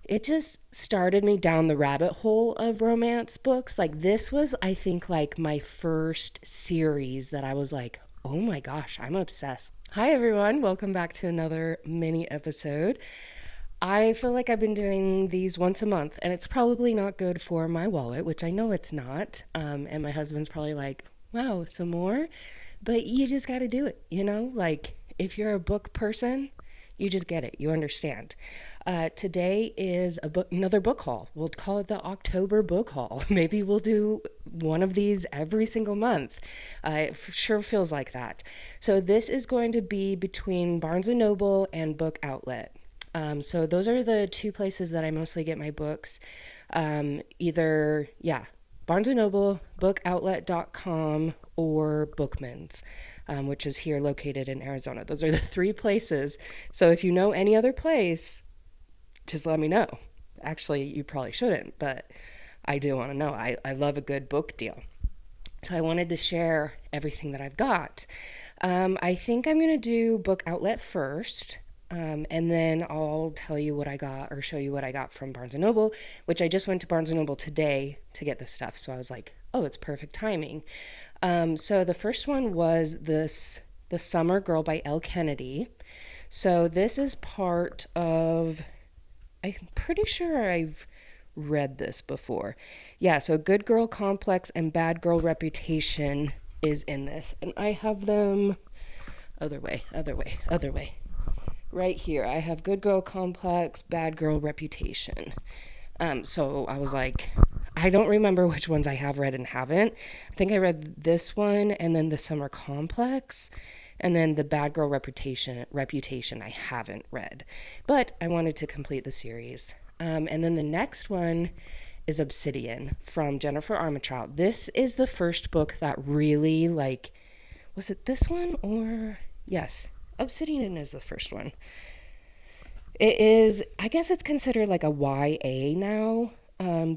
it just started me down the rabbit hole of romance books. Like this was, I think, like my first series that I was like, oh my gosh, I'm obsessed. Hi everyone, welcome back to another mini episode. I feel like I've been doing these once a month, and it's probably not good for my wallet, which I know it's not. And my husband's probably like, wow, some more? But you just got to do it, you know? Like, if you're a book person, you just get it. You understand. Today is another book haul. We'll call it the October book haul. Maybe we'll do one of these every single month. It sure feels like that. So this is going to be between Barnes& and Noble and Book Outlet. So those are the two places that I mostly get my books. Barnes& and Noble, bookoutlet.com, or Bookman's, which is here located in Arizona. Those are the three places. So if you know any other place, just let me know. Actually, you probably shouldn't, but I do want to know. I love a good book deal. So I wanted to share everything that I've got. I think I'm going to do Book Outlet first. And then I'll tell you what I got or show you what I got from Barnes& & Noble, which I just went to Barnes & Noble today to get this stuff. So I was like, oh, it's perfect timing. So the first one was The Summer Girl by Elle Kennedy. So this is part of, I'm pretty sure I've read this before. Yeah, so Good Girl Complex and Bad Girl Reputation is in this. And I have them other way. Right here, I have Good Girl Complex, Bad Girl Reputation. So I was like, I don't remember which ones I have read and haven't. I think I read this one and then the Summer Complex and then the Bad Girl Reputation I haven't read. But I wanted to complete the series. And then the next one is Obsidian from Jennifer Armentrout. This is the first book that really, like, was it this one or, yes, Obsidian is the first one. It is, I guess it's considered like a YA now.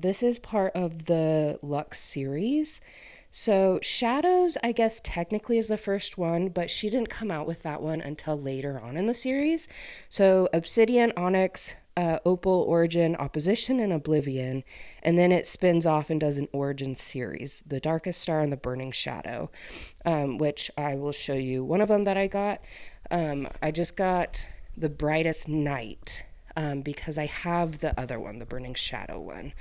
This is part of the Lux series. So Shadows, I guess technically is the first one, but she didn't come out with that one until later on in the series. So Obsidian, Onyx, Opal, Origin, Opposition, and Oblivion. And then it spins off and does an Origin series, The Darkest Star and The Burning Shadow, which I will show you one of them that I got. I just got the Brightest Night because I have the other one, the Burning Shadow one.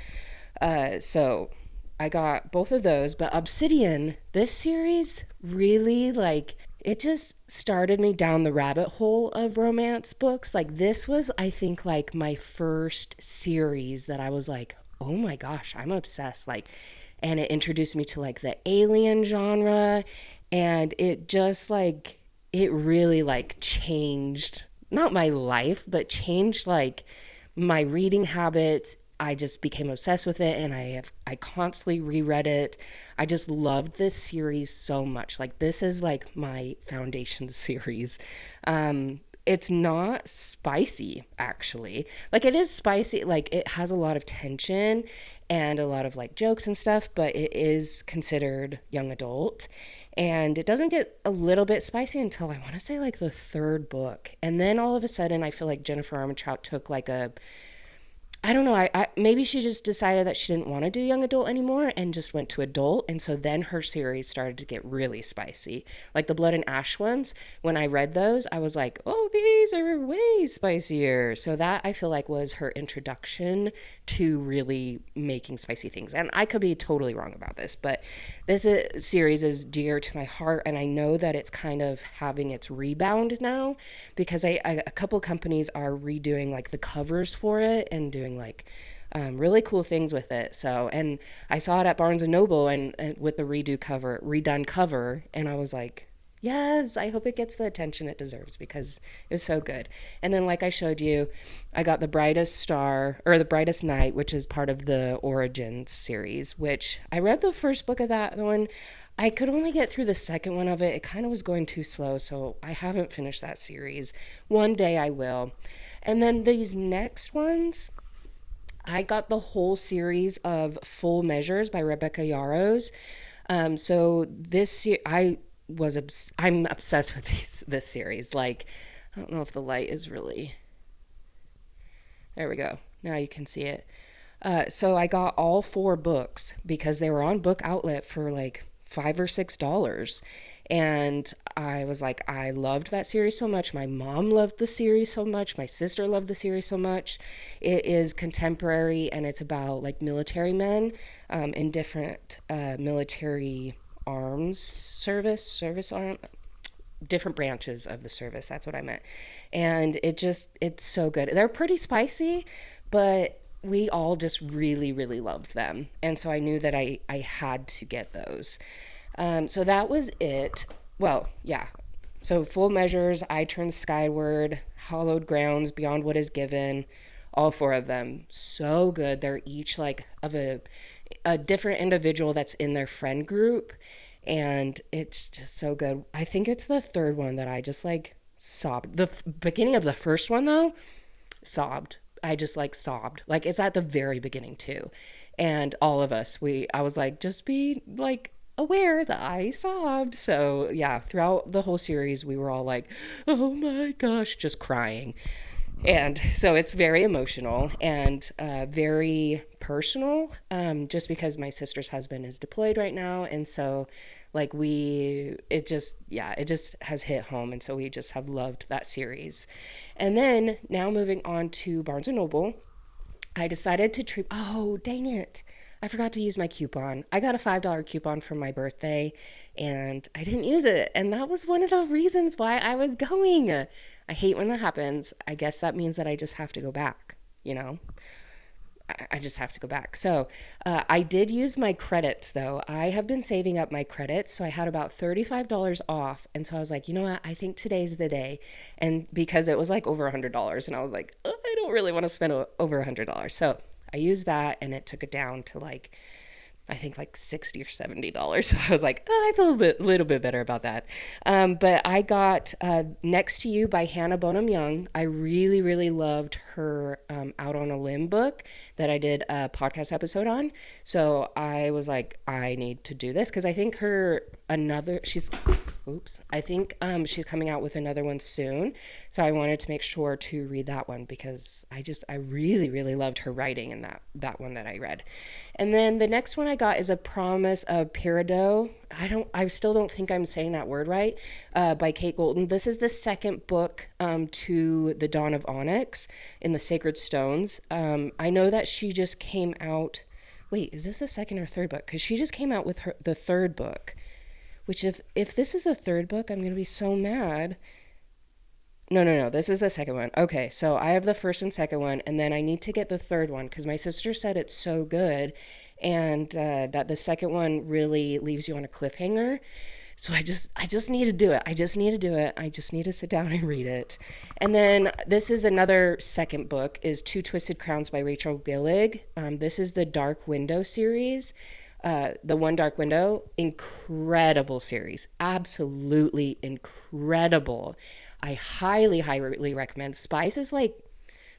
So I got both of those. But Obsidian, this series really, like, it just started me down the rabbit hole of romance books. Like, this was, I think, like my first series that I was like, oh my gosh, I'm obsessed. Like, and it introduced me to like the alien genre, and it just like, it really like changed, not my life, but changed like my reading habits. I just became obsessed with it, and I constantly reread it. I just loved this series so much. Like, this is like my foundation series. It's not spicy, actually. Like, it is spicy, like it has a lot of tension and a lot of like jokes and stuff, but it is considered young adult. And it doesn't get a little bit spicy until I want to say like the third book. And then all of a sudden I feel like Jennifer Armentrout took like a, I don't know. Maybe she just decided that she didn't want to do young adult anymore and just went to adult. And so then her series started to get really spicy. Like the Blood and Ash ones, when I read those, I was like, oh, these are way spicier. So that I feel like was her introduction to really making spicy things. And I could be totally wrong about this, but this series is dear to my heart. And I know that it's kind of having its rebound now because a couple companies are redoing like the covers for it and doing like really cool things with it. So, and I saw it at Barnes and Noble and with the redone cover, and I was like, yes, I hope it gets the attention it deserves because it was so good. And then, like I showed you, I got the Brightest Night, which is part of the Origins series, which I read the first book of that one. I could only get through the second one of it. It kind of was going too slow, so I haven't finished that series. One day I will. And then these next ones, I got the whole series of Full Measures by Rebecca Yarros. So I'm obsessed with this series. Like, I don't know if the light is really, there we go. Now you can see it. So I got all four books because they were on Book Outlet for like $5 or $6. And I was like, I loved that series so much. My mom loved the series so much. My sister loved the series so much. It is contemporary and it's about like military men in different military service arm, different branches of the service. That's what I meant. And it's so good. They're pretty spicy, but we all just really, really loved them. And so I knew that I had to get those. So that was it. Well, yeah. So Full Measures, I Turn Skyward, Hallowed Grounds, Beyond What Is Given, all four of them. So good. They're each like of a different individual that's in their friend group. And it's just so good. I think it's the third one that I just like sobbed. The beginning of the first one, though, sobbed. I just like sobbed. Like it's at the very beginning, too. And all of us, I was like, just be like aware that I sobbed. So yeah, throughout the whole series, we were all like, oh my gosh, just crying. And so it's very emotional and very personal, just because my sister's husband is deployed right now. And so like it just has hit home. And so we just have loved that series. And then now moving on to Barnes and Noble, I decided to treat, oh, dang it. I forgot to use my coupon. I got a $5 coupon for my birthday and I didn't use it. And that was one of the reasons why I was going. I hate when that happens. I guess that means that I just have to go back, you know? I just have to go back. So I did use my credits, though. I have been saving up my credits, so I had about $35 off. And so I was like, you know what? I think today's the day. And because it was like over $100, and I was like, oh, I don't really want to spend over $100. So I used that, and it took it down to like, I think like $60 or $70. So I was like, oh, I feel a little bit better about that. But I got Next to You by Hannah Bonam-Young. I really, really loved her Out on a Limb book that I did a podcast episode on. So I was like, I need to do this because I think she's coming out with another one soon. So I wanted to make sure to read that one because I really, really loved her writing in that one that I read. And then the next one I got is A Promise of Peridot. I still don't think I'm saying that word right, by Kate Golden. This is the second book to The Dawn of Onyx in the Sacred Stones. I know that she just came out. Wait, is this the second or third book? Because she just came out with the third book. Which if this is the third book, I'm going to be so mad. No, this is the second one. Okay, so I have the first and second one, and then I need to get the third one because my sister said it's so good and that the second one really leaves you on a cliffhanger. So I just need to do it. I just need to sit down and read it. And then this is another second book, is Two Twisted Crowns by Rachel Gillig. This is the Dark Window series. The One Dark Window, incredible series, absolutely incredible. I highly, highly recommend. Spice is like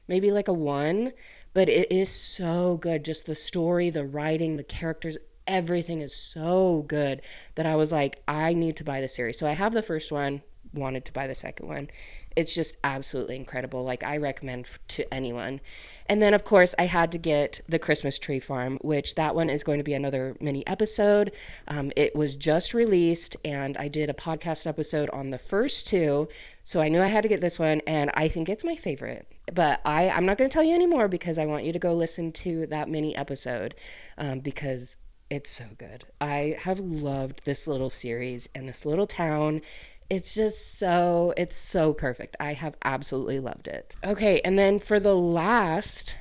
maybe like a 1, but it is so good. Just the story, the writing, the characters, everything is so good that I was like, I need to buy the series. So I have the first one, wanted to buy the second one. It's just absolutely incredible. Like I recommend to anyone. And then of course I had to get The Christmas Tree Farm, which that one is going to be another mini episode. It was just released and I did a podcast episode on the first two. So I knew I had to get this one and I think it's my favorite. But I'm not going to tell you anymore because I want you to go listen to that mini episode because it's so good. I have loved this little series and this little town. It's so perfect. I have absolutely loved it. Okay, and then for the last,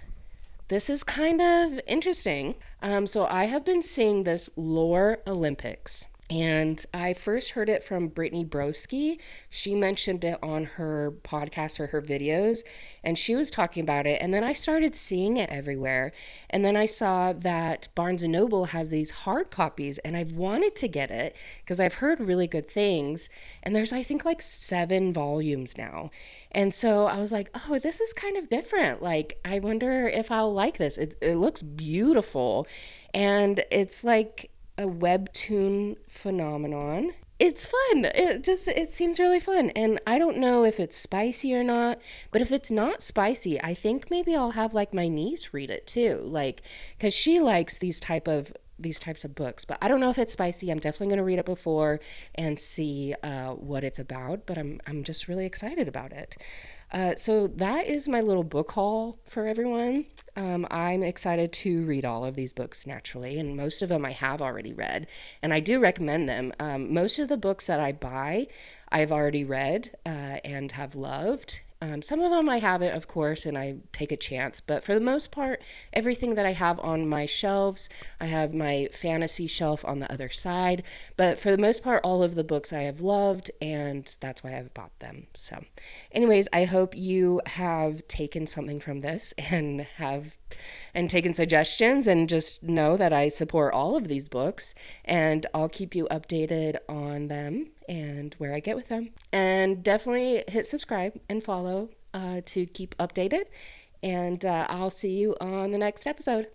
this is kind of interesting. So I have been seeing this Lore Olympics. And I first heard it from Brittany Broski. She mentioned it on her podcast or her videos, and she was talking about it. And then I started seeing it everywhere. And then I saw that Barnes & Noble has these hard copies, and I've wanted to get it because I've heard really good things. And there's, I think, like 7 volumes now. And so I was like, oh, this is kind of different. Like, I wonder if I'll like this. It looks beautiful. And it's like a webtoon phenomenon. It's fun. It seems really fun. And I don't know if it's spicy or not, but if it's not spicy, I think maybe I'll have like my niece read it too. Like cuz she likes these types of books, but I don't know if it's spicy. I'm definitely going to read it before and see what it's about, but I'm just really excited about it. So that is my little book haul for everyone. I'm excited to read all of these books naturally, and most of them I have already read, and I do recommend them. Most of the books that I buy, I've already read and have loved. Some of them I haven't, of course, and I take a chance, but for the most part, everything that I have on my shelves, I have my fantasy shelf on the other side, but for the most part, all of the books I have loved, and that's why I've bought them. So, anyways, I hope you have taken something from this and taken suggestions, and just know that I support all of these books, and I'll keep you updated on them and where I get with them. And definitely hit subscribe and follow to keep updated. And I'll see you on the next episode.